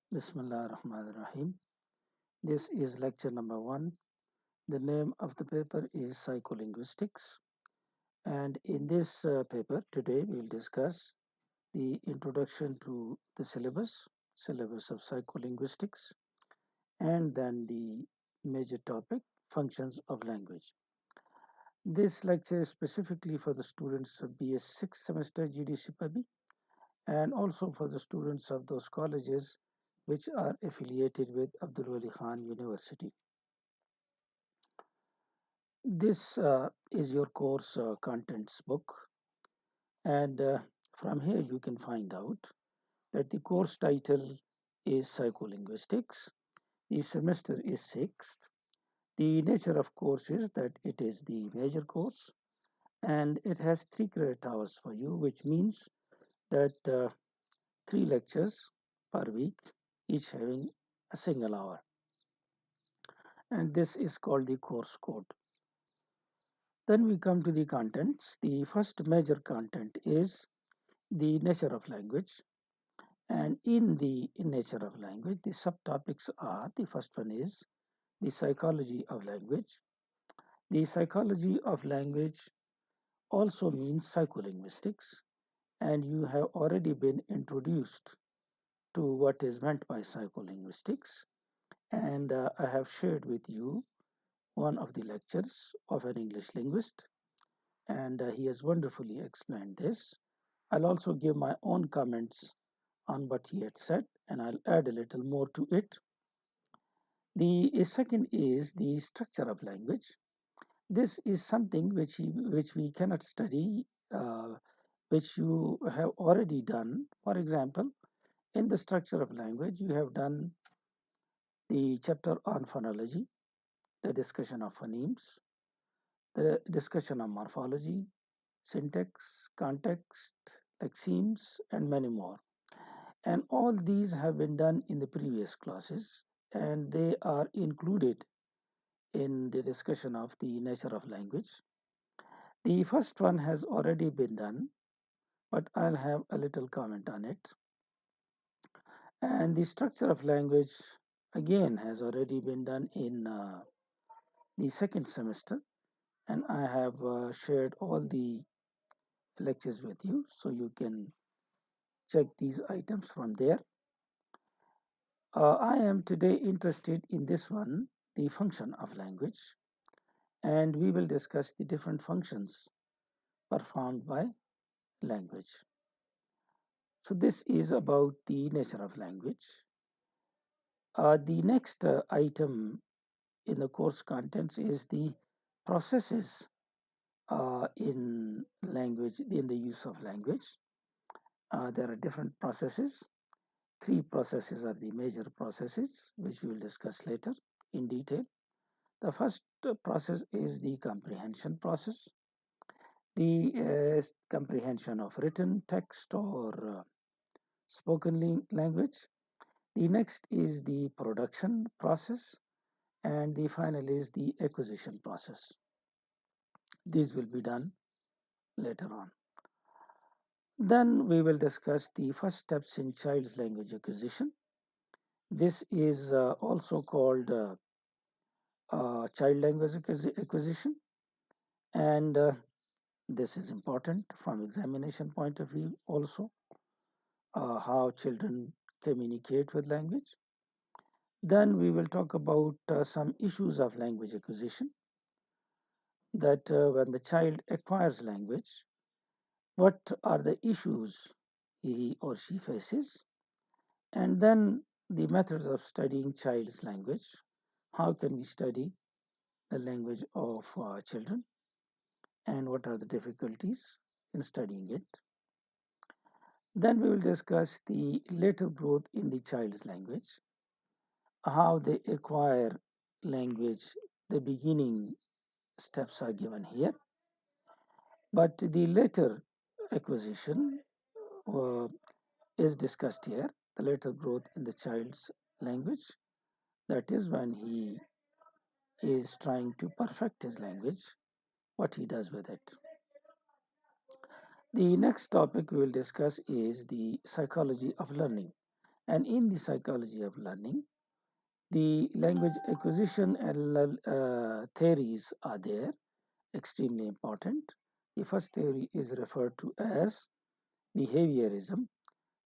Bismillah ar-Rahman ar-Rahim. This is lecture number 1. The name of the paper is Psycholinguistics. And in this paper, today we will discuss the introduction to the syllabus of psycholinguistics, and then the major topic, functions of language. This lecture is specifically for the students of BS 6th semester GDCPABI and also for the students of those colleges which are affiliated with Abdul Wali Khan University. This is your course contents book, and from here you can find out that the course title is Psycholinguistics. The semester is 6th. The nature of course is that it is the major course and it has 3 credit hours for you, which means that 3 lectures per week, each having a single hour. And this is called the course code. Then we come to the contents. The first major content is the nature of language. And in the nature of language, the subtopics are, the first one is the psychology of language. The psychology of language also means psycholinguistics, and you have already been introduced to what is meant by psycholinguistics. And I have shared with you one of the lectures of an English linguist, and he has wonderfully explained this. I'll also give my own comments on what he had said, and I'll add a little more to it. The second is the structure of language. This is something which we cannot study, which you have already done. For example, in the structure of language, you have done the chapter on phonology, the discussion of phonemes, the discussion of morphology, syntax, context, lexemes, and many more. And all these have been done in the previous classes, and they are included in the discussion of the nature of language. The first one has already been done, but I'll have a little comment on it. And the structure of language again has already been done in the second semester, and I have shared all the lectures with you, so you can check these items from there. I am today interested in this one, the function of language, and we will discuss the different functions performed by language. So this is about the nature of language. The next item in the course contents is the processes in language, in the use of language. There are different processes. 3 processes are the major processes, which we will discuss later in detail. The first process is the comprehension process, the comprehension of written text or spoken language. The next is the production process, and the final is the acquisition process. These will be done later on. Then we will discuss the first steps in child's language acquisition. This is also called child language acquisition, and this is important from examination point of view also, how children communicate with language. Then we will talk about some issues of language acquisition, that when the child acquires language, what are the issues he or she faces, and then the methods of studying child's language. How can we study the language of children, and what are the difficulties in studying it. Then we will discuss the later growth in the child's language, how they acquire language. The beginning steps are given here, but the later acquisition uh, is discussed here, the later growth in the child's language. That is when he is trying to perfect his language, what he does with it. The next topic we will discuss is the psychology of learning. And in the psychology of learning, the language acquisition and theories are there, extremely important. The first theory is referred to as behaviorism,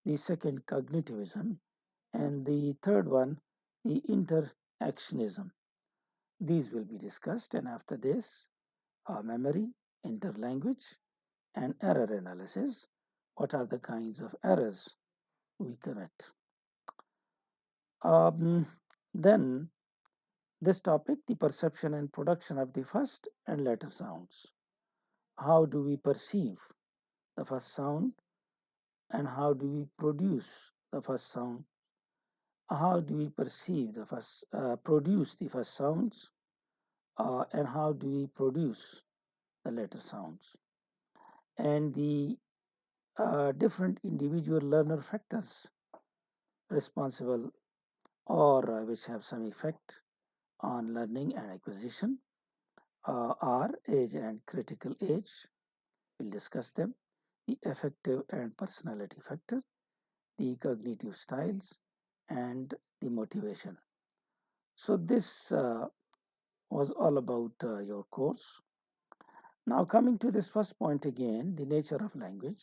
the second cognitivism, and the third one, the interactionism. These will be discussed, and after this, memory, interlanguage, and error analysis. What are the kinds of errors we commit? Then this topic, the perception and production of the first and later sounds. How do we perceive the first sound, and how do we produce the first sound? How do we produce the first sounds, and how do we produce the later sounds? And the different individual learner factors responsible or which have some effect on learning and acquisition are age and critical age. We'll discuss them. The affective and personality factor, the cognitive styles, and the motivation. So this was all about your course. Now coming to this first point again, the nature of language.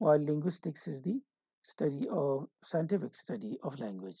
while linguistics is the study of scientific study of language.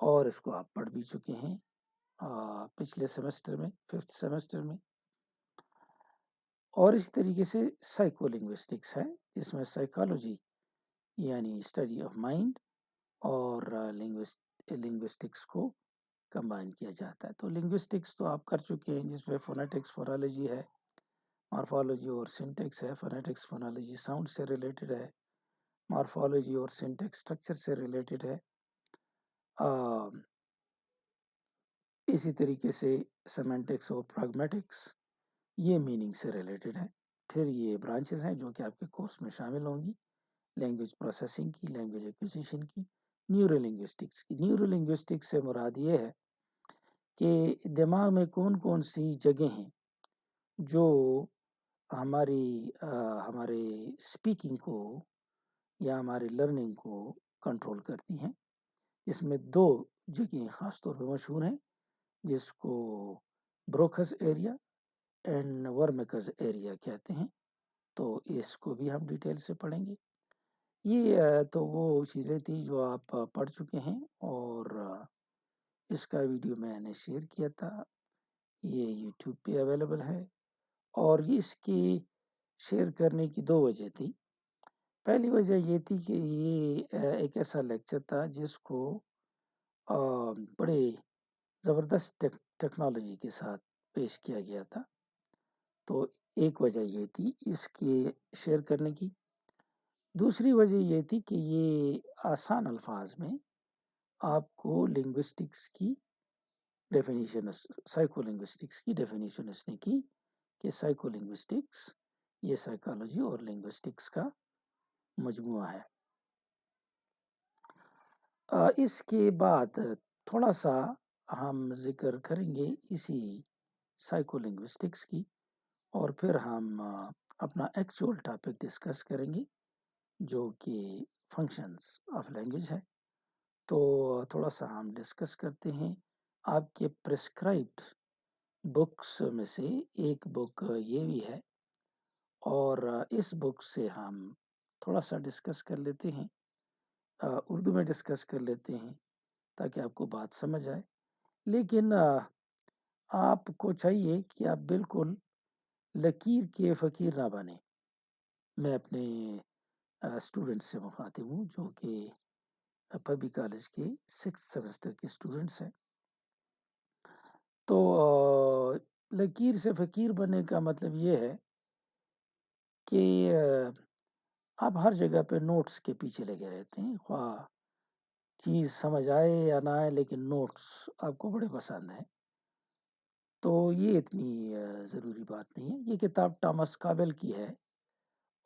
اور اس کو آپ پڑھ بھی چکے ہیں پچھلے semester میں، 5th semester میں. اور اس طریقے سے سائیکو لنگوسٹکس ہے، جس میں سائیکالوجی یعنی اسٹڈی آف مائنڈ اور لنگوسٹکس کو کمبائن کیا جاتا ہے. تو لنگوسٹکس تو آپ کر چکے ہیں، جس میں فونیٹکس فونالوجی ہے، مارفالوجی اور سنٹیکس ہے. فونیٹکس فونالوجی ساؤنڈ سے ریلیٹڈ ہے، مارفالوجی اور سنٹیکس اسٹرکچر سے ریلیٹڈ ہے. اسی طریقے سے سیمینٹکس اور پراگمیٹکس یہ میننگ سے ریلیٹڈ ہے. پھر یہ برانچز ہیں جو کہ آپ کے کورس میں شامل ہوں گی، لینگویج پروسیسنگ کی، لینگویج ایکوزیشن کی، نیورو لنگوسٹکس کی. نیورو لنگوسٹکس سے مراد یہ ہے کہ دماغ میں کون کون سی جگہیں ہیں جو ہمارے اسپیکنگ کو یا ہمارے لرننگ کو کنٹرول کرتی ہیں. اس میں 2 جگہیں خاص طور پہ مشہور ہیں، جس کو بروکس ایریا اینڈ ورمکز ایریا کہتے ہیں. تو اس کو بھی ہم ڈیٹیل سے پڑھیں گے. یہ تو وہ چیزیں تھیں جو آپ پڑھ چکے ہیں، اور اس کا ویڈیو میں نے شیئر کیا تھا، یہ یوٹیوب پہ اویلیبل ہے. اور اس کی شیئر کرنے کی 2 وجہ تھی. پہلی وجہ یہ تھی کہ یہ ایک ایسا لیکچر تھا جس کو بڑے زبردست ٹیکنالوجی کے ساتھ پیش کیا گیا تھا. تو ایک وجہ یہ تھی اس کے شیئر کرنے کی. دوسری وجہ یہ تھی کہ یہ آسان الفاظ میں آپ کو لنگوسٹکس کی ڈیفینیشن، سائیکو لنگوسٹکس کی ڈیفینیشن اس نے کی کہ سائیکو لنگوسٹکس یہ سائیکالوجی اور لنگوسٹکس کا مجموعہ ہے. اس کے بعد تھوڑا سا ہم ذکر کریں گے اسی سائیکو لنگوسٹکس کی، اور پھر ہم اپنا ایکچوئل ٹاپک ڈسکس کریں گے جو کہ فنکشنز آف لینگویج ہے. تو تھوڑا سا ہم ڈسکس کرتے ہیں. آپ کے پرسکرائبڈ بکس میں سے ایک بک یہ بھی ہے، اور اس بک سے ہم تھوڑا سا ڈسکس کر لیتے ہیں، اردو میں ڈسکس کر لیتے ہیں تاکہ آپ کو بات سمجھ آئے. لیکن آپ کو چاہیے کہ آپ بالکل لکیر کے فقیر نہ بنیں. میں اپنے اسٹوڈنٹ سے مخاطب ہوں جو کہ پبلک کالج کے 6th سیمسٹر کے اسٹوڈنٹس ہیں. تو لکیر سے فقیر بننے کا مطلب یہ ہے کہ آپ ہر جگہ پہ نوٹس کے پیچھے لگے رہتے ہیں، خواہ چیز سمجھ آئے یا نہ آئے، لیکن نوٹس آپ کو بڑے پسند ہیں. تو یہ اتنی ضروری بات نہیں ہے. یہ کتاب ٹامس کابل کی ہے،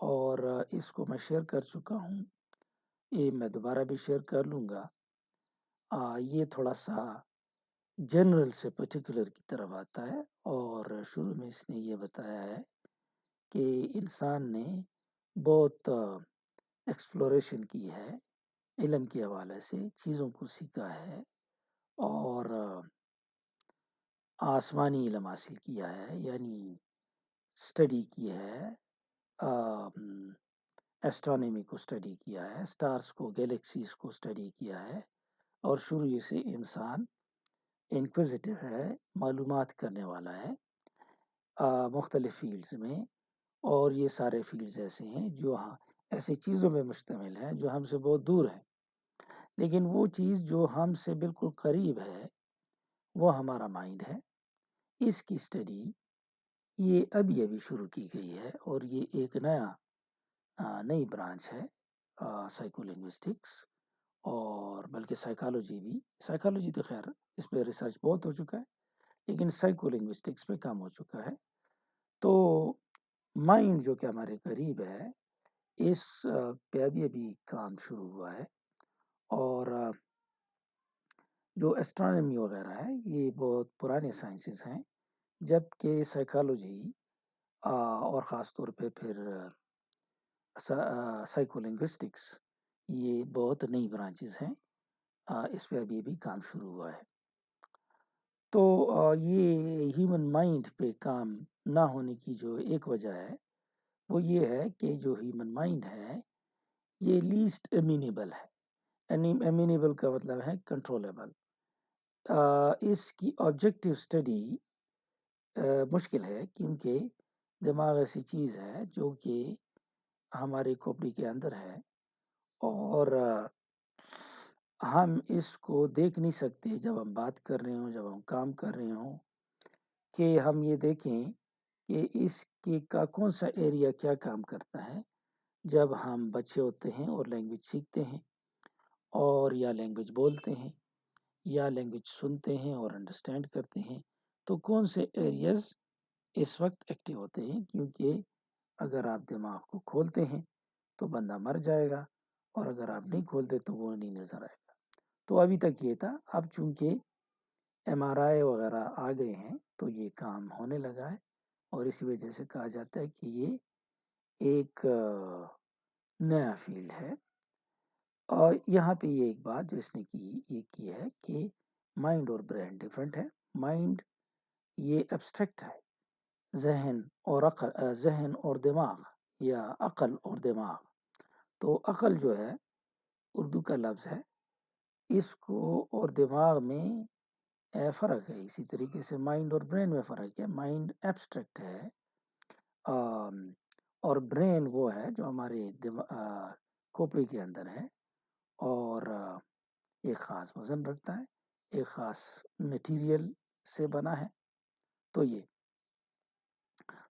اور اس کو میں شیئر کر چکا ہوں. یہ میں دوبارہ بھی شیئر کر لوں گا. یہ تھوڑا سا جنرل سے پرٹیکولر کی طرف آتا ہے، اور شروع میں اس نے یہ بتایا ہے کہ انسان نے بہت ایکسپلوریشن کی ہے، علم کے حوالے سے چیزوں کو سیکھا ہے، اور آسمانی علم حاصل کیا ہے، یعنی اسٹڈی کی ہے، ایسٹرونومی کو اسٹڈی کیا ہے، اسٹارز کو، گیلیکسیز کو اسٹڈی کیا ہے. اور شروع سے انسان انکوزیٹو ہے، معلومات کرنے والا ہے مختلف فیلڈز میں. اور یہ سارے فیلڈز ایسے ہیں جو ایسی چیزوں میں مشتمل ہیں جو ہم سے بہت دور ہیں، لیکن وہ چیز جو ہم سے بالکل قریب ہے وہ ہمارا مائنڈ ہے. اس کی اسٹڈی یہ ابھی شروع کی گئی ہے، اور یہ ایک نئی برانچ ہے سائیکو لنگوسٹکس. اور بلکہ سائیکالوجی تو خیر اس پہ ریسرچ بہت ہو چکا ہے، لیکن سائیکو لنگوسٹکس پہ کام ہو چکا ہے. تو مائنڈ جو کہ ہمارے قریب ہے، اس پہ ابھی کام شروع ہوا ہے. اور جو ایسٹرونومی وغیرہ ہے یہ بہت پرانے سائنسز ہیں، جبکہ سائیکالوجی اور خاص طور پہ پھر سائیکو لنگوسٹکس یہ بہت نئی برانچز ہیں. اس پہ ابھی کام شروع ہوا ہے. تو یہ ہیومن مائنڈ پہ کام نہ ہونے کی جو ایک وجہ ہے وہ یہ ہے کہ جو ہیومن مائنڈ ہے یہ لیسٹ امینیبل ہے. امینیبل کا مطلب ہے کنٹرولیبل. اس کی آبجیکٹو اسٹڈی مشکل ہے، کیونکہ دماغ ایسی چیز ہے جو کہ ہماری کھوپڑی کے اندر ہے، اور ہم اس کو دیکھ نہیں سکتے جب ہم بات کر رہے ہوں، جب ہم کام کر رہے ہوں، کہ ہم یہ دیکھیں کہ اس کے کا کون سا ایریا کیا کام کرتا ہے جب ہم بچے ہوتے ہیں اور لینگویج سیکھتے ہیں، اور یا لینگویج بولتے ہیں، یا لینگویج سنتے ہیں اور انڈرسٹینڈ کرتے ہیں، تو کون سے ایریاز اس وقت ایکٹیو ہوتے ہیں، کیونکہ اگر آپ دماغ کو کھولتے ہیں تو بندہ مر جائے گا، اور اگر آپ نہیں کھولتے تو وہ نہیں نظر آئے گا۔ تو ابھی تک یہ تھا، اب چونکہ ایم آر آئی وغیرہ آ گئے ہیں تو یہ کام ہونے لگا ہے، اور اسی وجہ سے کہا جاتا ہے کہ یہ ایک نیا فیلڈ ہے۔ اور یہاں پہ یہ ایک بات جو اس نے کی ہے کہ مائنڈ اور برین ڈفرینٹ ہے۔ مائنڈ یہ ایبسٹریکٹ ہے، ذہن اور دماغ، یا عقل اور دماغ۔ تو عقل جو ہے اردو کا لفظ ہے، اس کو اور دماغ میں فرق ہے۔ اسی طریقے سے مائنڈ اور برین میں فرق ہے۔ مائنڈ ایبسٹریکٹ ہے، اور برین وہ ہے جو ہمارے کھوپڑی کے اندر ہے، اور ایک خاص وزن رکھتا ہے، ایک خاص میٹیریل سے بنا ہے۔ تو یہ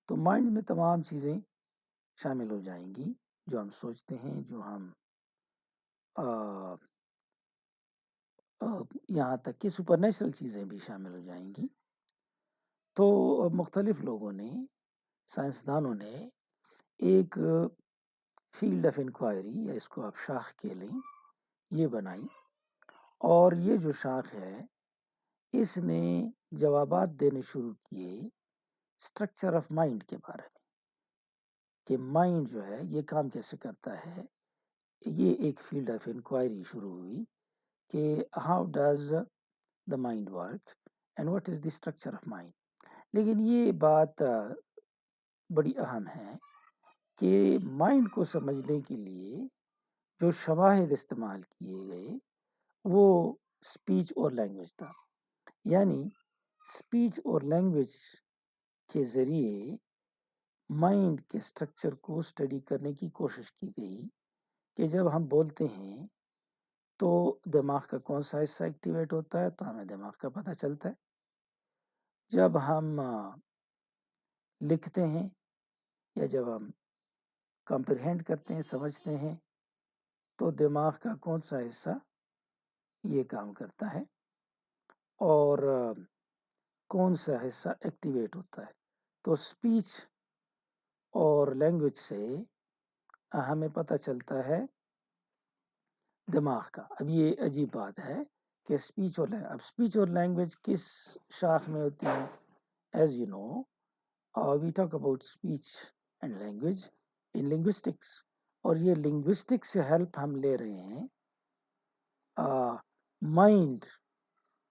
تو مائنڈ میں تمام چیزیں شامل ہو جائیں گی جو ہم سوچتے ہیں، جو ہم یہاں تک کہ سپر نیچرل چیزیں بھی شامل ہو جائیں گی۔ تو مختلف لوگوں نے، سائنسدانوں نے ایک فیلڈ آف انکوائری، یا اس کو آپ شاخ کے لیں، یہ بنائی، اور یہ جو شاخ ہے اس نے جوابات دینے شروع کیے اسٹرکچر آف مائنڈ کے بارے میں، کہ مائنڈ جو ہے یہ کام کیسے کرتا ہے۔ یہ ایک فیلڈ آف انکوائری شروع ہوئی کہ how does the mind work and what is the structure of mind. لیکن یہ بات بڑی اہم ہے کہ مائنڈ کو سمجھنے کے لیے جو شواہد استعمال کیے گئے وہ اسپیچ اور لینگویج تھا، یعنی اسپیچ اور لینگویج کے ذریعے مائنڈ کے اسٹرکچر کو اسٹڈی کرنے کی کوشش کی گئی، کہ جب ہم بولتے ہیں تو دماغ کا کون سا حصہ ایکٹیویٹ ہوتا ہے، تو ہمیں دماغ کا پتہ چلتا ہے۔ جب ہم لکھتے ہیں، یا جب ہم کمپریہینڈ کرتے ہیں، سمجھتے ہیں، تو دماغ کا کون سا حصہ یہ کام کرتا ہے، اور کون سا حصہ ایکٹیویٹ ہوتا ہے۔ تو اسپیچ اور لینگویج سے ہمیں پتہ چلتا ہے دماغ کا۔ اب یہ عجیب بات ہے کہ اسپیچ اور لینگویج کس شاخ میں ہوتی ہے؟ As you know we talk about speech and language in linguistics, اور یہ لنگوسٹکس سے ہیلپ ہم لے رہے ہیں مائنڈ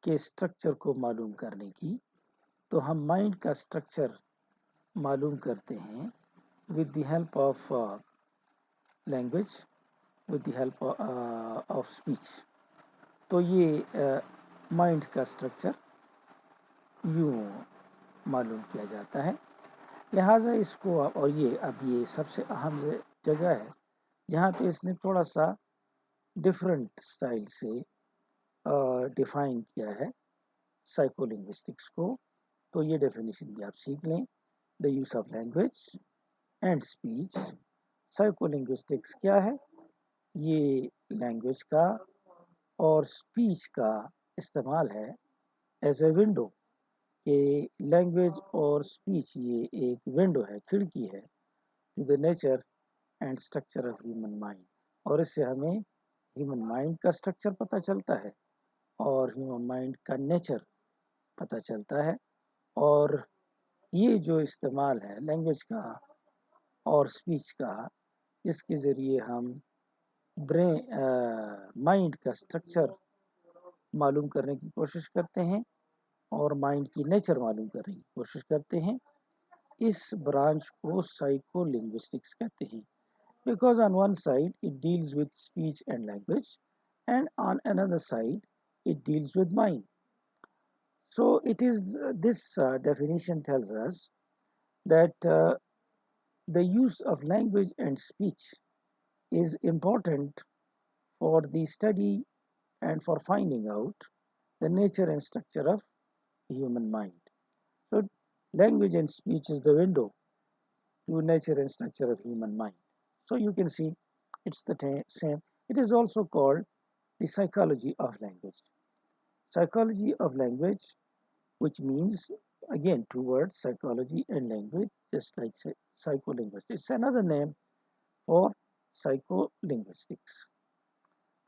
کے اسٹرکچر کو معلوم کرنے کی۔ تو ہم مائنڈ کا اسٹرکچر معلوم کرتے ہیں with the help of language, with the help of speech۔ تو یہ مائنڈ کا اسٹرکچر یوں معلوم کیا جاتا ہے۔ لہٰذا اس کو، اور یہ سب سے اہم جگہ ہے جہاں پہ اس نے تھوڑا سا ڈفرینٹ اسٹائل سے ڈیفائن کیا ہے سائیکو لنگوسٹکس کو۔ تو یہ ڈیفینیشن بھی آپ سیکھ لیں، the use of language and speech. Psycho linguistics کیا ہے؟ یہ لینگویج کا اور اسپیچ کا استعمال ہے ایز اے ونڈو، کہ لینگویج اور اسپیچ یہ ایک ونڈو ہے، کھڑکی ہے to the nature and structure of human mind, اور اس سے ہمیں ہیومن مائنڈ کا اسٹرکچر پتہ چلتا ہے، اور ہیومن مائنڈ کا نیچر پتہ چلتا ہے۔ اور یہ جو استعمال ہے لینگویج کا اور اسپیچ کا، اس کے ذریعے ہم مائنڈ کا اسٹرکچر معلوم کرنے کی کوشش کرتے ہیں، اور مائنڈ کی نیچر معلوم کرنے کی کوشش کرتے ہیں۔ اس برانچ کو سائیکو لنگوسٹکس کہتے ہیں، because on one side it deals with speech and language, and on another side it deals with mind۔ So it is this definition tells us that the use of language and speech is important for the study and for finding out the nature and structure of human mind. So language and speech is the window to nature and structure of human mind. So you can see it's the same. It is also called the psychology of language. Psychology of language, which means again two words, psychology and language, just like psycholinguistics. It's another name for psycholinguistics.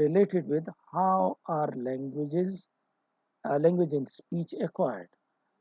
related with how are language and speech acquired.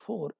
4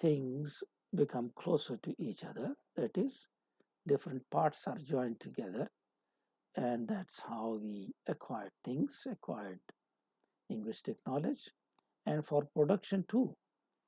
things become closer to each other, that is different parts are joined together, and that's how we acquired things, acquired linguistic knowledge. And for production too,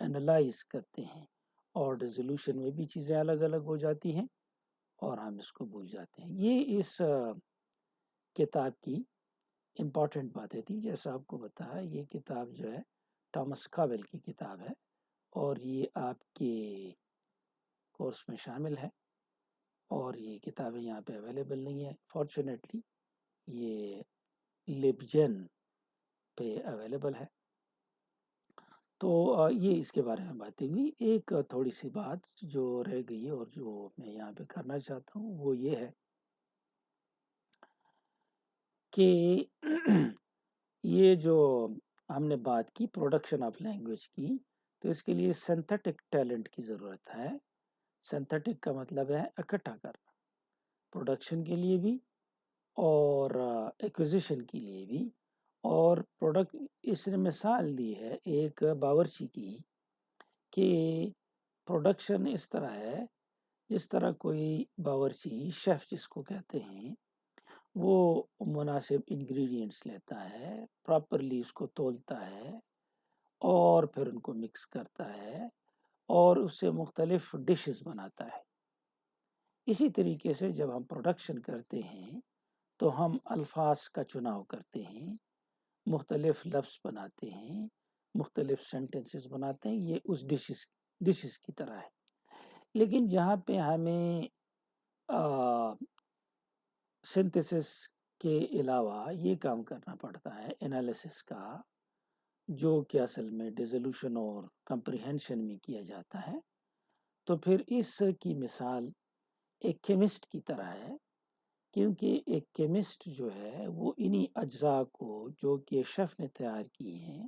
analyse کرتے ہیں اور resolution میں بھی چیزیں الگ الگ ہو جاتی ہیں اور ہم اس کو بھول جاتے ہیں. یہ اس کتاب کی امپورٹنٹ باتیں تھی. جیسا آپ کو بتایا یہ کتاب جو ہے ٹامس کاویل کی کتاب ہے اور یہ آپ کے کورس میں شامل ہے اور یہ کتابیں یہاں پہ اویلیبل نہیں ہیں فارچونیٹلی. یہ لبجن پہ اویلیبل ہے. تو یہ اس کے بارے میں باتیں ہوئی. ایک تھوڑی سی بات جو رہ گئی اور جو میں یہاں پہ کرنا چاہتا ہوں وہ یہ ہے کہ یہ جو ہم نے بات کی پروڈکشن آف لینگویج کی تو اس کے لیے سینتھیٹک ٹیلنٹ کی ضرورت ہے. سینتھیٹک کا مطلب ہے اکٹھا کرنا، پروڈکشن کے لیے بھی اور ایکوزیشن کے لیے بھی. اور پروڈکٹ اس نے مثال دی ہے ایک باورچی کی کہ پروڈکشن اس طرح ہے جس طرح کوئی باورچی شیف جس کو کہتے ہیں وہ مناسب انگریڈینٹس لیتا ہے، پراپرلی اس کو تولتا ہے اور پھر ان کو مکس کرتا ہے اور اس سے مختلف ڈشز بناتا ہے. اسی طریقے سے جب ہم پروڈکشن کرتے ہیں تو ہم الفاظ کا چناؤ کرتے ہیں، مختلف لفظ بناتے ہیں، مختلف سینٹنسز بناتے ہیں. یہ اس ڈشز کی طرح ہے. لیکن جہاں پہ ہمیں سنتھسس کے علاوہ یہ کام کرنا پڑتا ہے انالیسس کا، جو کہ اصل میں ڈیزولوشن اور کمپریہنشن میں کیا جاتا ہے، تو پھر اس کی مثال ایک کیمسٹ کی طرح ہے. کیونکہ ایک کیمسٹ جو ہے وہ انہی اجزاء کو جو کہ شیف نے تیار کیے ہیں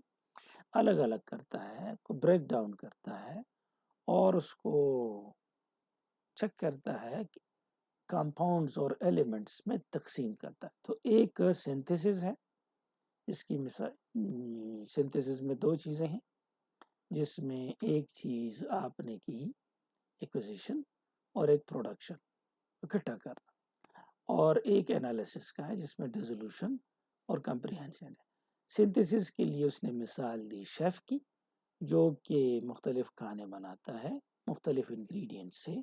الگ الگ کرتا ہے، کو بریک ڈاؤن کرتا ہے اور اس کو چیک کرتا ہے کہ کمپاؤنڈز اور ایلیمنٹس میں تقسیم کرتا ہے. تو ایک سنتھسس ہے، اس کی مثال سنتھسس میں دو چیزیں ہیں جس میں ایک چیز آپ نے کی ایکوزیشن اور ایک پروڈکشن اکٹھا کرنا، اور ایک انالیسس کا ہے جس میں ڈیزولوشن اور کمپریہنشن ہے. سنتھسس کے لیے اس نے مثال دی شیف کی جو کہ مختلف کھانے بناتا ہے مختلف انگریڈینٹ سے،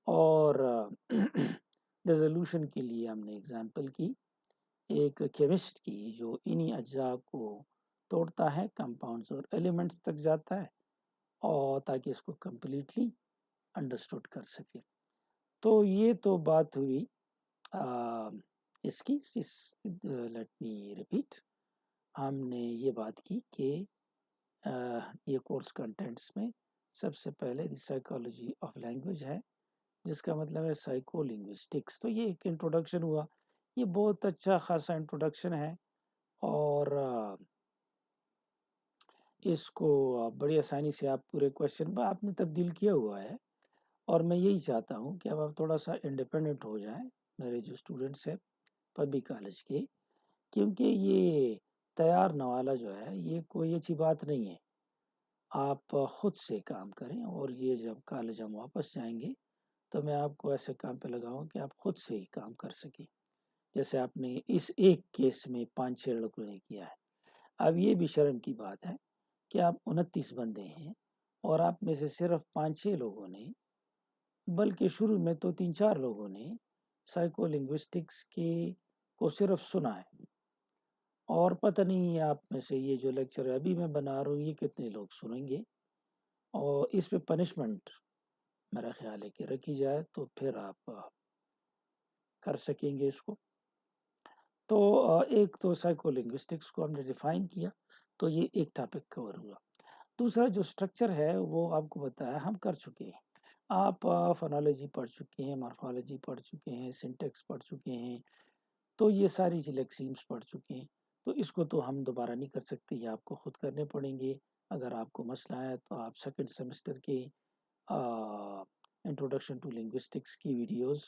اور ریزولوشن کے لیے ہم نے اگزامپل کی ایک کیمسٹ کی جو انہی اجزاء کو توڑتا ہے، کمپاؤنڈز اور ایلیمنٹس تک جاتا ہے اور تاکہ اس کو کمپلیٹلی انڈرسٹوڈ کر سکے. تو یہ تو بات ہوئی اس کی. Let me repeat. ہم نے یہ بات کی کہ یہ کورس کنٹینٹس میں سب سے پہلے سائیکالوجی آف لینگویج ہے جس کا مطلب ہے سائیکو لنگوسٹکس. تو یہ ایک انٹروڈکشن ہوا. یہ بہت اچھا خاصا انٹروڈکشن ہے اور اس کو بڑی آسانی سے آپ پورے کوشچن پر آپ نے تبدیل کیا ہوا ہے اور میں یہی چاہتا ہوں کہ اب آپ تھوڑا سا انڈیپینڈنٹ ہو جائیں میرے جو اسٹوڈنٹس ہیں پبلک کالج کے، کیونکہ یہ تیار نوالا جو ہے یہ کوئی اچھی بات نہیں ہے. آپ خود سے کام کریں اور یہ جب کالج ہم واپس جائیں گے تو میں آپ کو ایسے کام پہ لگاؤں کہ آپ خود سے ہی کام کر سکیں، جیسے آپ نے اس ایک کیس میں 5-6 لڑکوں نے کیا ہے. اب یہ بھی شرم کی بات ہے کہ آپ 29 بندے ہیں اور آپ میں سے صرف 5-6 لوگوں نے، بلکہ شروع میں تو 3-4 لوگوں نے سائیکو لنگوسٹکس کے کو صرف سنا ہے، اور پتہ نہیں آپ میں سے یہ جو لیکچر ابھی میں بنا رہا ہوں یہ کتنے لوگ سنیں گے. اور اس پہ پنشمنٹ میرا خیال ہے کہ رکھی جائے تو پھر آپ کر سکیں گے اس کو. تو ایک تو سائیکو لنگوسٹکس کو ہم نے ڈیفائن کیا تو یہ ایک ٹاپک کور ہوا. دوسرا جو سٹرکچر ہے وہ آپ کو بتایا ہم کر چکے ہیں. آپ فونالوجی پڑھ چکے ہیں، مارفالوجی پڑھ چکے ہیں، سنٹیکس پڑھ چکے ہیں، تو یہ ساری لیکسیمز پڑھ چکے ہیں. تو اس کو تو ہم دوبارہ نہیں کر سکتے، یہ آپ کو خود کرنے پڑیں گے. اگر آپ کو مسئلہ ہے تو آپ سیکنڈ سیمسٹر کے انٹروڈکشن ٹو لنگوسٹکس کی ویڈیوز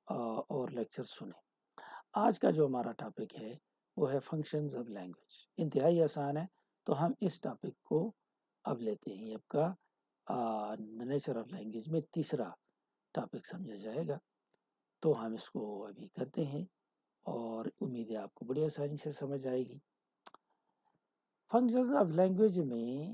اور لیکچر سنیں. آج کا جو ہمارا ٹاپک ہے وہ ہے فنکشنز آف لینگویج. انتہائی آسان ہے تو ہم اس ٹاپک کو اب لیتے ہیں. اب کا نیچر آف لینگویج میں تیسرا ٹاپک سمجھا جائے گا تو ہم اس کو ابھی کرتے ہیں اور امید ہے آپ کو بڑی آسانی سے سمجھ آئے گی. فنکشنز آف لینگویج میں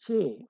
6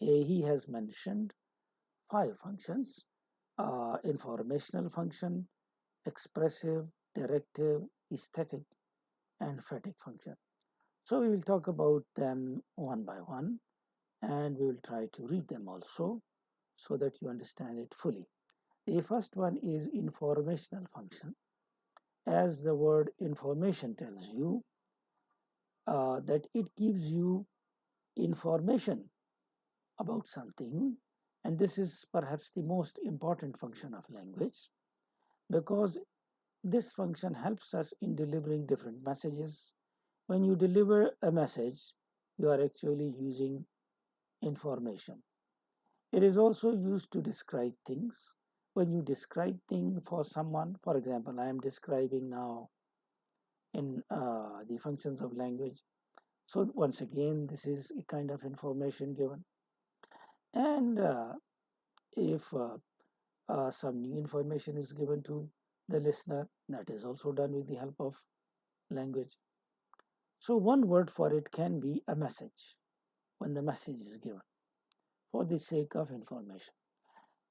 he has mentioned 5 functions: informational function, expressive, directive, aesthetic, and fatigue function. So we will talk about them one by one, and we will try to read them also so that you understand it fully. The first one is informational function. As the word information tells you, that it gives you information about something, and this is perhaps the most important function of language, because this function helps us in delivering different messages. When you deliver a message, you are actually using information. It is also used to describe things. When you describe things for someone, for example, I am describing now in the functions of language. So once again, this is a kind of information given. And if some new information is given to the listener, that is also done with the help of language. So one word for it can be a message, when the message is given for the sake of information.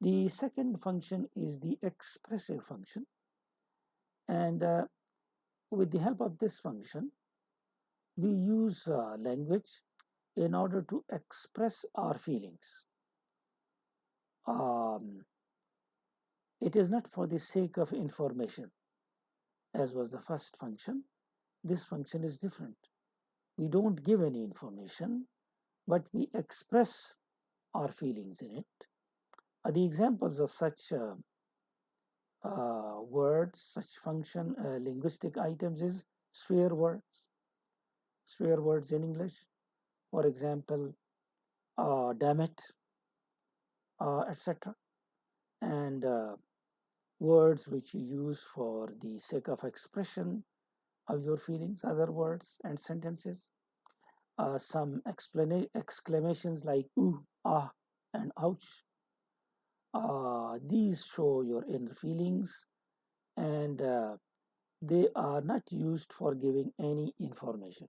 The second function is the expressive function, and with the help of this function, we use language in order to express our feelings. It is not for the sake of information, as was the first function. This function is different. We don't give any information, but we express our feelings in it. The examples of such words, such function, linguistic items is swear words. Swear words in English, for example, damn it, etc. And words which you use for the sake of expression of your feelings, other words and sentences. Some exclamations like ooh, ah, and ouch. These show your inner feelings, and they are not used for giving any information.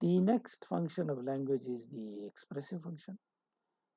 The next function of language is the expressive function.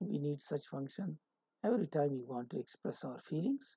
We need such function every time we want to express our feelings.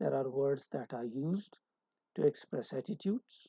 There are words that are used to express attitudes.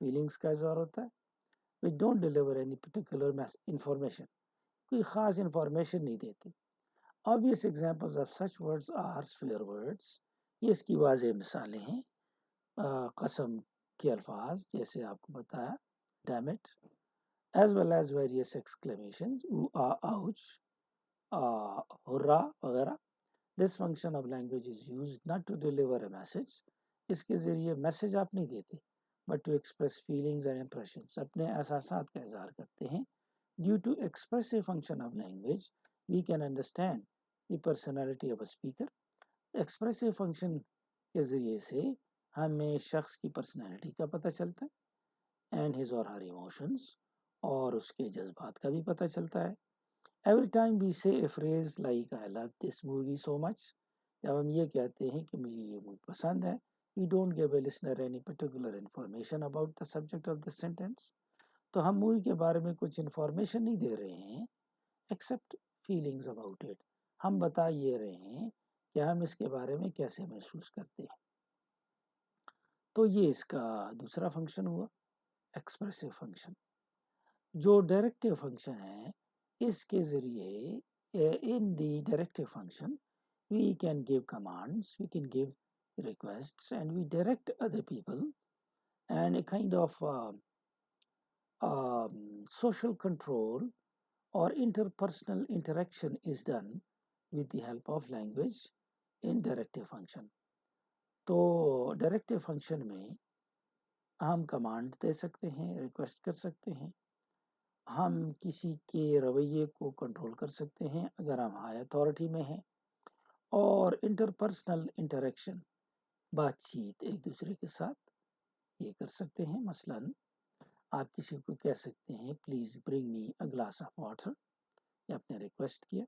Feelings کا اظہار ہوتا ہے. We don't deliver any particular information. کوئی خاص information نہیں دیتے. Obvious examples of such words are swear words. یہ اس کی واضح مثالیں ہیں. قسم کے الفاظ جیسے آپ کو بتایا damn it, as well as various exclamations ouch, hurrah وغیرہ. This function of language is used not to deliver a message. اس کے ذریعے میسج آپ نہیں دیتے but to express feelings and impressions. اپنے احساسات کا اظہار کرتے ہیں. Due to expressive function of language, we can understand the personality of a speaker. Expressive function کے ذریعے سے ہمیں شخص کی پرسنالٹی کا پتہ چلتا ہے and his or her emotions, اور اس کے جذبات کا بھی پتہ چلتا ہے. Every time we say a phrase like I love this movie so much, جب ہم یہ کہتے ہیں کہ مجھے یہ مووی پسند ہے, we don't give a listener any particular information about the subject of the sentence. تو ہم مووی کے بارے میں کچھ انفارمیشن نہیں دے رہے ہیں ایکسیپٹ فیلنگز اباؤٹ اٹ. ہم بتا یہ رہے ہیں کہ ہم اس کے بارے میں کیسے محسوس کرتے ہیں. تو یہ اس کا دوسرا فنکشن ہوا ایکسپریسو فنکشن. جو ڈائریکٹو فنکشن ہے اس کے ذریعے in the directive function we can give commands, we can give requests and we direct other people and a kind of social control or interpersonal interaction is done with the help of language in directive function. تو directive function میں ہم command دے سکتے ہیں, request کر سکتے ہیں, ہم کسی کے رویے کو کنٹرول کر سکتے ہیں اگر ہم ہائی اتھارٹی میں ہیں, اور انٹرپرسنل انٹریکشن بات چیت ایک دوسرے کے ساتھ یہ کر سکتے ہیں. مثلاً آپ کسی کو کہہ سکتے ہیں please bring me a glass of water, یہ آپ نے ریکویسٹ کیا.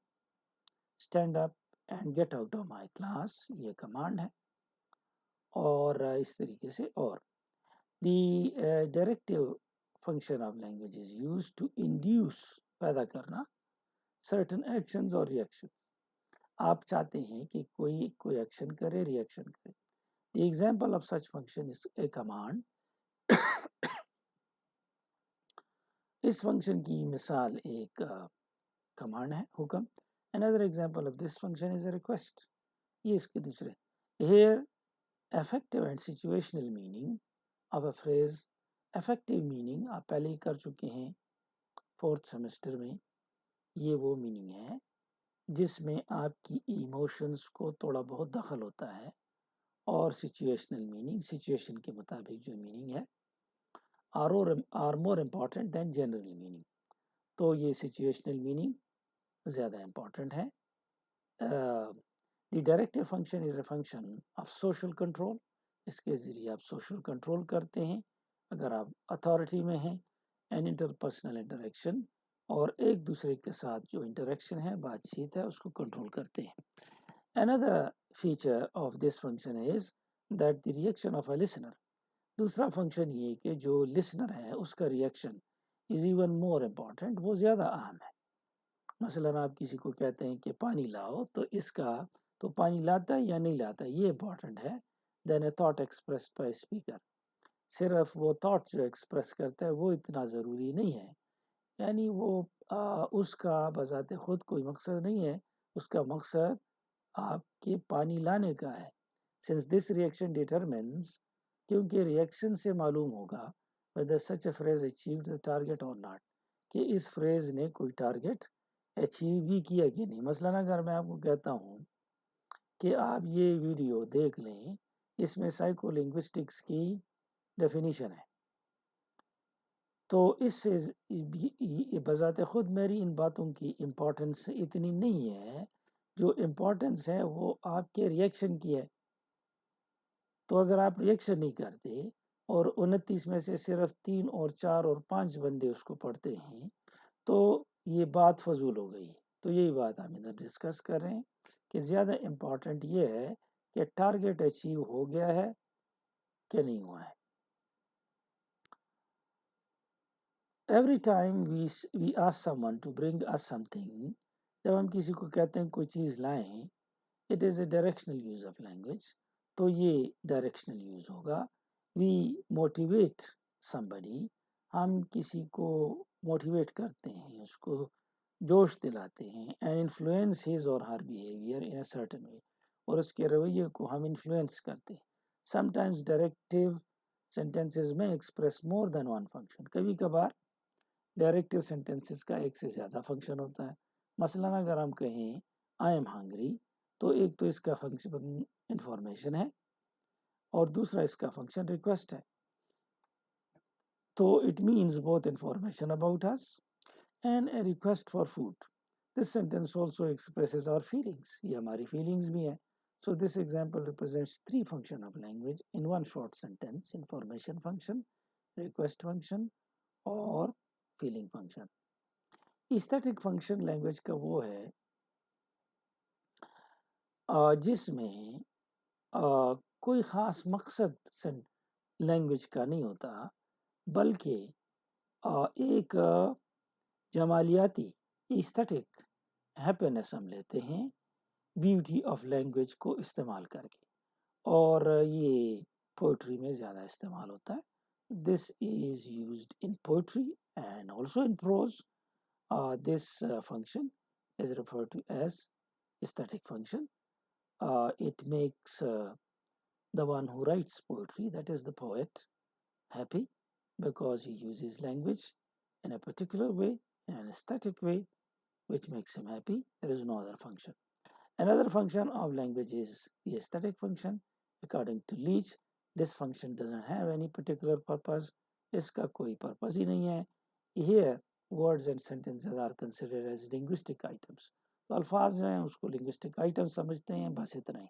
Stand up and get out of my class, یہ کمانڈ ہے. اور اس طریقے سے اور the directive function of language is use to induce, پیدا کرنا سرٹن ایکشنز اور ریئیکشن. آپ چاہتے ہیں کہ کوئی ایکشن کرے, ریئیکشن کرے. The example of such function is a command. اس فنکشن کی مثال ایک کمانڈ ہے, حکم. Another example of this function is a request. یہ اس کے دوسرے. Here, effective and situational meaning of a phrase. Effective meaning آپ پہلے ہی کر چکے ہیں 4th semester میں. یہ وہ میننگ ہے جس میں آپ کی ایموشنز کو تھوڑا بہت دخل ہوتا ہے, اور سچویشنل میننگ سچویشن کے مطابق جو میننگ ہے are more important than general meaning. تو یہ سچویشنل میننگ زیادہ امپورٹنٹ ہے. The directive function is a function of social control. اس کے ذریعے آپ سوشل کنٹرول کرتے ہیں اگر آپ اتھارٹی میں ہیں. اینڈ انٹرپرسنل انٹریکشن, اور ایک دوسرے کے ساتھ جو انٹریکشن ہے, بات چیت ہے, اس کو کنٹرول کرتے ہیں. Another feature of this function is that the reaction of a listener. دوسرا فنکشن یہ کہ جو لسنر ہے اس کا reaction is even more important, وہ زیادہ اہم ہے. مثلاً آپ کسی کو کہتے ہیں کہ پانی لاؤ, تو اس کا تو پانی لاتا ہے یا نہیں لاتا ہے یہ امپورٹنٹ ہے then a thought expressed by speaker. صرف وہ تھاٹ جو ایکسپریس کرتا ہے وہ اتنا ضروری نہیں ہے, یعنی وہ اس کا بذات خود کوئی مقصد نہیں ہے, اس کا مقصد آپ کے پانی لانے کا ہے. since this reaction determines, کیونکہ ریئیکشن سے معلوم ہوگا whether such a phrase achieved the target or not, کہ اس فریز نے کوئی ٹارگٹ اچیو بھی کیا کہ نہیں. مثلاً اگر میں آپ کو کہتا ہوں کہ آپ یہ ویڈیو دیکھ لیں, اس میں سائیکو لنگوسٹکس کی ڈیفینیشن ہے, تو اس سے بذات خود میری ان باتوں کی امپورٹنس اتنی نہیں ہے. جو امپورٹنس ہے وہ آپ کے ریئیکشن کی ہے. تو اگر آپ ریئیکشن نہیں کرتے اور 29 میں سے صرف 3 اور 4 اور 5 بندے اس کو پڑھتے ہیں, تو یہ بات فضول ہو گئی. تو یہی بات ہم ادھر ڈسکس کر رہے ہیں کہ زیادہ امپورٹنٹ یہ ہے کہ ٹارگٹ اچیو ہو گیا ہے کہ نہیں ہوا ہے. Every time we ask someone to bring us something, جب ہم کسی کو کہتے ہیں کوئی چیز لائیں, it is a directional use of language. تو یہ ڈائریکشنل یوز ہوگا. We motivate somebody, ہم کسی کو موٹیویٹ کرتے ہیں، اس کو جوش دلاتے ہیں، and influence his or her behavior in a certain way، اور اس کے رویے کو ہم انفلوئنس کرتے ہیں۔ sometimes directive sentences میں express more than one function، کبھی کبھار ڈائریکٹیو سینٹینسز کا ایک سے زیادہ فنکشن ہوتا ہے۔ مثلاً اگر ہم کہیں آئی ایم ہنگری، تو ایک تو اس کا فنکشن انفارمیشن ہے اور دوسرا اس کا فنکشن ریکویسٹ ہے، تو it means both information about us and a request for food. This sentence also expresses our feelings، یہ ہماری فیلنگز بھی ہیں۔ So this example represents three functions of language in one short sentence: information function, request function اور feeling function۔ Aesthetic function language کا وہ ہے جس میں کوئی خاص مقصد لینگویج کا نہیں ہوتا، بلکہ ایک جمالیاتی ایستھیٹک ہیپینس ہم لیتے ہیں بیوٹی آف لینگویج کو استعمال کر کے، اور یہ پوئٹری میں زیادہ استعمال ہوتا ہے۔ This is used in poetry and also in prose. This function is referred to as aesthetic function. It makes the one who writes poetry, that is the poet, happy because he uses language in a particular way, an aesthetic way, which makes him happy. There is no other function. Another function of language is the aesthetic function. According to Leach, this function doesn't have any particular purpose. Iska koi purpose hi nahi hai. Here words and sentences are considered as linguistic items. تو الفاظ جو ہیں اس کو linguistic items سمجھتے ہیں، بس اتنا ہی۔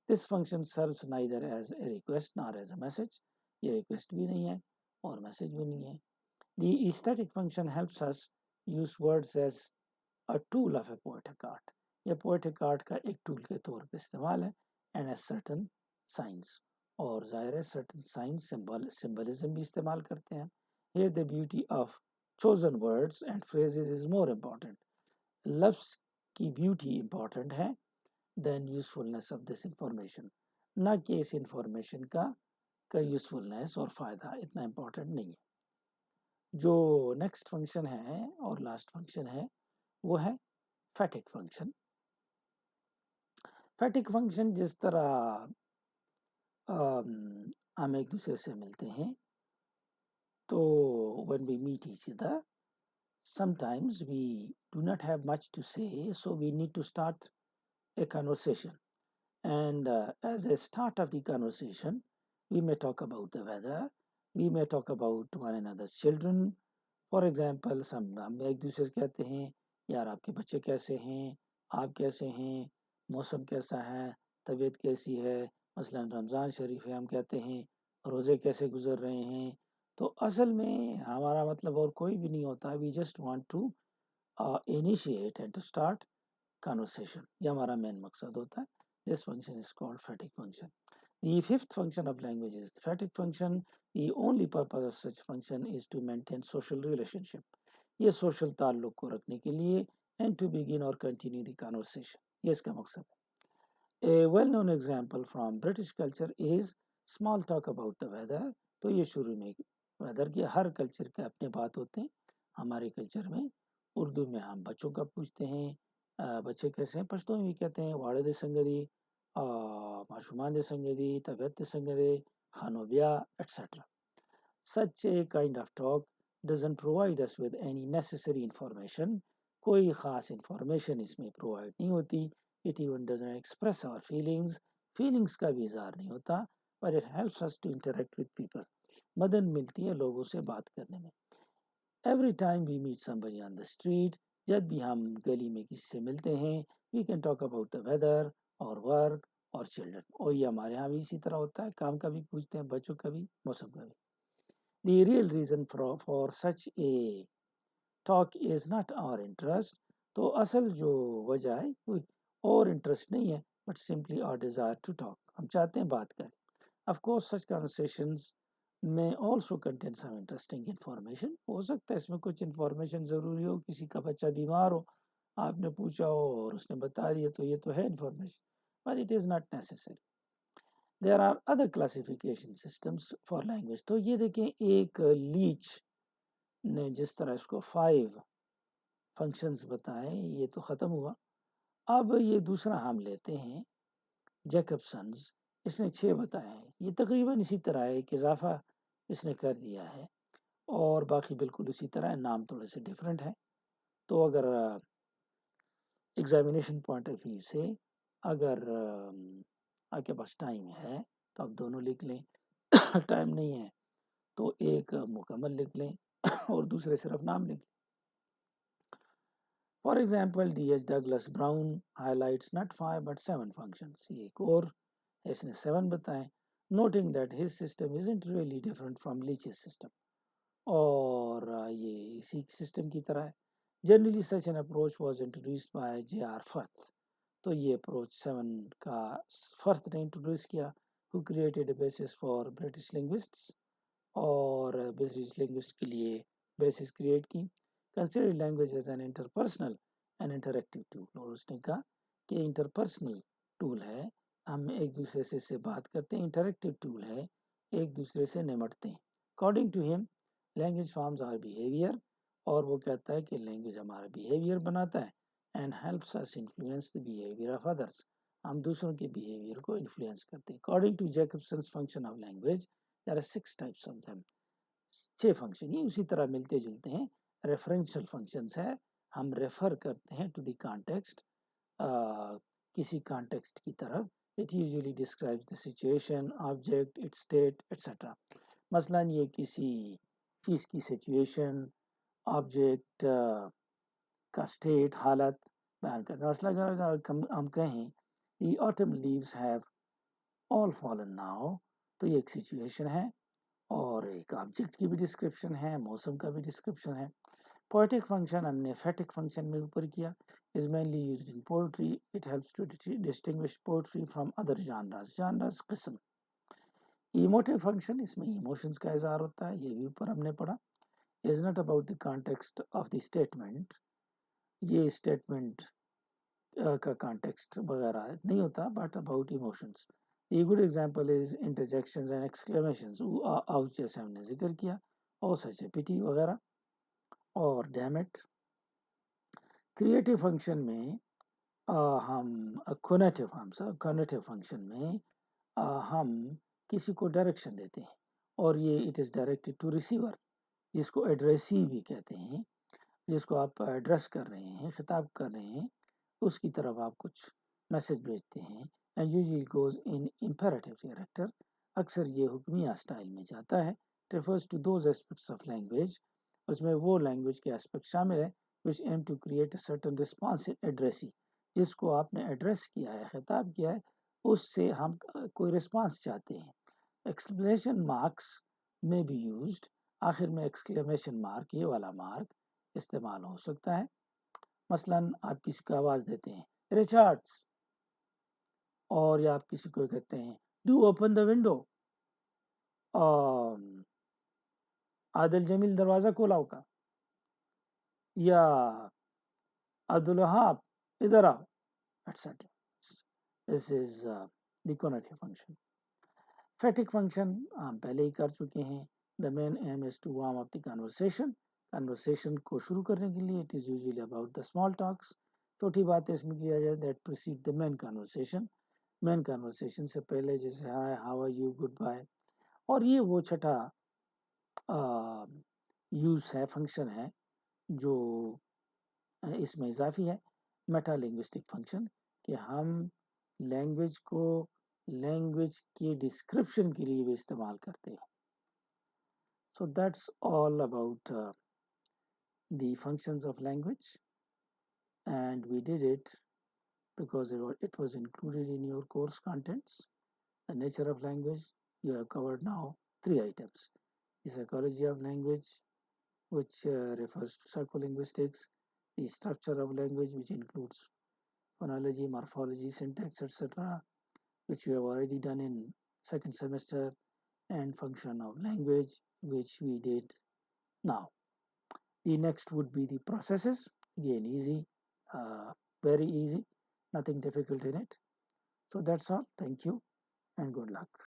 This function serves neither as a request nor as a message۔ یہ request بھی نہیں ہے اور message بھی نہیں ہے۔ The aesthetic function helps us use words as a tool of a poetic art۔ یہ poetic art کا ایک ٹول کے طور پہ استعمال ہے، and as certain signs، اور ظاہر ہے certain signs symbolism بھی استعمال کرتے ہیں۔ Here the beauty of chosen words and phrases is more important۔ لفظ کی بیوٹی امپورٹنٹ ہے دین یوزفلنس آف دس انفارمیشن، نہ کہ اس انفارمیشن کا یوزفلنس اور فائدہ اتنا امپورٹنٹ نہیں ہے۔ جو نیکسٹ فنکشن ہے اور لاسٹ فنکشن ہے وہ ہے فیٹک فنکشن۔ فیٹک فنکشن جس طرح ہم ایک دوسرے سے ملتے ہیں تو when we meet each other sometimes we do not have much to say, so we need to start a conversation, and as a start of the conversation we may talk about the weather, we may talk about one another's children. For example, ہم ایک دوسرے سے کہتے ہیں یار آپ کے بچے کیسے ہیں، آپ کیسے ہیں، موسم کیسا ہے، طبیعت کیسی ہے۔ مثلا رمضان شریف ہے، ہم کہتے ہیں روزے کیسے گزر رہے ہیں۔ تو اصل میں ہمارا مطلب اور کوئی بھی نہیں ہوتا، we just want to initiate and to start conversation، یہ ہمارا مین مقصد ہوتا ہے۔ This function is called phatic function. The fifth function of language is the phatic function. The only purpose of such function is to maintain social relationship، یہ social تعلق کو رکھنے کے لیے، and to begin or continue the conversation، یہ اس کا مقصد ہے۔ A well-known example from British culture is small talk about the weather۔ تو یہ شروع میں ویدر کی ہر کلچر کے اپنے بات ہوتے ہیں۔ ہمارے کلچر میں اردو میں ہم بچوں کا پوچھتے ہیں بچے کیسے ہیں، پشتو میں بھی کہتے ہیں واڑے دے سنگدی، معشومان دے سنگدی، طبیعت دے سنگدی، خانو بیا et cetera. Such a kind of talk doesn't provide us with any necessary information۔ کوئی خاص انفارمیشن اس میں پرووائڈ نہیں ہوتی۔ It even doesn't express our feelings۔ Feelings کا بھی اظہار نہیں ہوتا۔ But it helps us to interact with people۔ مدد ملتی ہے لوگوں سے بات کرنے میں۔ Every time we meet somebody on the street، جب بھی ہم گلی میں کسی سے ملتے ہیں، we can talk about the weather or work or children۔ اور یہ ہمارے ہاں بھی اسی طرح ہوتا ہے، کام کا بھی پوچھتے ہیں، بچوں کا بھی، موسم کا بھی۔ The real reason for such a talk is not our interest۔ تو اصل جو وجہ ہے کوئی اور انٹرسٹ نہیں ہے، but simply our desire to talk، ہم چاہتے ہیں بات کریں۔ Of course such conversations may also contain some interesting information۔ ہو سکتا ہے اس میں کچھ انفارمیشن ضروری ہو، کسی کا بچہ بیمار ہو، آپ نے پوچھا ہو اور اس نے بتا دیا، تو یہ تو ہے information, but it is not necessary۔ There are other classification systems for language. تو یہ دیکھیں ایک لیچ نے جس طرح اس کو 5 فنکشنز بتائے یہ تو ختم ہوا. اب یہ دوسرا ہم لیتے ہیں جیکبسنز، اس نے 6 بتائے ہیں. یہ تقریباً اسی طرح ہے، ایک اضافہ اس نے کر دیا ہے اور باقی بالکل اسی طرح ہے، نام تھوڑے سے ڈفرینٹ ہے. تو اگر ایگزامینیشن پوائنٹ آف ویو سے اگر آپ کے پاس ٹائم ہے تو آپ دونوں لکھ لیں، ٹائم نہیں ہے تو ایک مکمل لکھ لیں اور دوسرے صرف نام لکھ لیں. For example D H Douglas Brown highlights not 5 but 7 functions. یہ ایک اور اس نے 7 بتائے. Noting that his system isn't really different from Leach's system. اور یہ اسی سسٹم کی طرح ہے. Generally such an approach was introduced by J R Firth. تو یہ اپروچ 7 کا فرتھ نے انٹروڈیوس کیا، who created a basis for British linguists. اور برٹش لینگویج کے لیے بیسس کریٹ کی. Consider language as an interpersonal and interactive tool. اور اس نے کہا کہ انٹرپرسنل ٹول ہے، ہم ایک دوسرے سے بات کرتے ہیں، انٹریکٹیو ٹول ہے، ایک دوسرے سے نمٹتے ہیں. اکارڈنگ ٹو ہم لینگویج فارمز آر بیہیویئر. اور وہ کہتا ہے کہ لینگویج ہمارا بیہیویئر بناتا ہے and helps us influence the behaviour of others. ہم دوسروں کے بیہیویئر کو انفلوئنس کرتے ہیں. According to Jakobson's function of language there are 6 types of them. 6 function یہ اسی طرح ملتے جلتے ہیں. ریفرنشل فنکشنز ہے، ہم ریفر کرتے ہیں ٹو دی کانٹیکسٹ، کسی کانٹیکسٹ کی طرف. It usually describes the situation, object, it state etcetera. مثلا یہ کسی چیز کی سچویشن، آبجیکٹ کا اسٹیٹ، حالت بیان کرتا ہے. مثلا اگر ہم کہیں the autumn leaves have all fallen now, تو یہ ایک سچویشن ہے اور ایک آبجیکٹ کی بھی ڈسکرپشن ہے، موسم کا بھی ڈسکرپشن ہے. پوئٹک فنکشن ہم نے فیٹک فنکشن میں اوپر کیا. is mainly used in poetry. It helps to distinguish poetry from other genres قسم. ایموٹیو فنکشن اس میں ایموشنز کا اظہار ہوتا ہے، یہ بھی اوپر ہم نے پڑھا. is not about the context of the statement. یہ اسٹیٹمنٹ کا کانٹیکسٹ وغیرہ نہیں ہوتا but about emotions. A good example is interjections and exclamations. ouch جیسے ہم نے ذکر کیا، اور such a pity وغیرہ، اور damn it. کریٹو فنکشن میں ہم کونیٹو فنکشن میں ہم کسی کو ڈائریکشن دیتے ہیں اور یہ it is directed to receiver, جس کو ایڈریسی بھی کہتے ہیں، جس کو آپ ایڈریس کر رہے ہیں، خطاب کر رہے ہیں، اس کی طرف آپ کچھ میسج بھیجتے ہیں. and usually goes in imperative character. اکثر یہ حکمیہ اسٹائل میں جاتا ہے. refers to those aspects of language. اس میں وہ لینگویج کے اسپیکٹ شامل ہے which aim to create a certain response in addressee. جس کو آپ نے ایڈریس کیا ہے، خطاب کیا ہے، اس سے ہم کوئی رسپانس چاہتے ہیں. ایکسکلیمیشن مارکس میں بھی یوزڈ. آخر میں ایکسکلیمیشن مارک، یہ والا مارک استعمال ہو سکتا ہے. مثلاً آپ کسی کو آواز دیتے ہیں ریچارڈس، اور یا آپ کسی کو کہتے ہیں do open the window, Adil Jamil دروازہ کھولاؤ کا، یا عبدالوہاب ادھر آؤ، etcetera. This is the conative function. Phatic function ہم پہلے ہی کر چکے ہیں. The main aim is to warm up the conversation کو شروع کرنے کے لیے. It is usually about the small talks. چھوٹی باتیں اس میں کیا جائے that precede the main conversation. Main conversation سے پہلے جیسے hi, how are you, goodbye. اور یہ وہ چھٹا یوز ہے، فنکشن ہے جو اس میں اضافی ہے، میٹا لنگوسٹک فنکشن، کہ ہم لینگویج کو لینگویج کی ڈسکرپشن کے لیے بھی استعمال کرتے ہیں. So that's all about the functions of language and we did it because it was included in your course contents. The nature of language, you have covered now 3 items. The psychology of language, which refers to psycholinguistics. The structure of language, which includes phonology, morphology, syntax, etc., which we have already done in second semester. And function of language, which we did now. The next would be the processes. Again, easy, very easy. Nothing difficult in it. So that's all. Thank you. and good luck.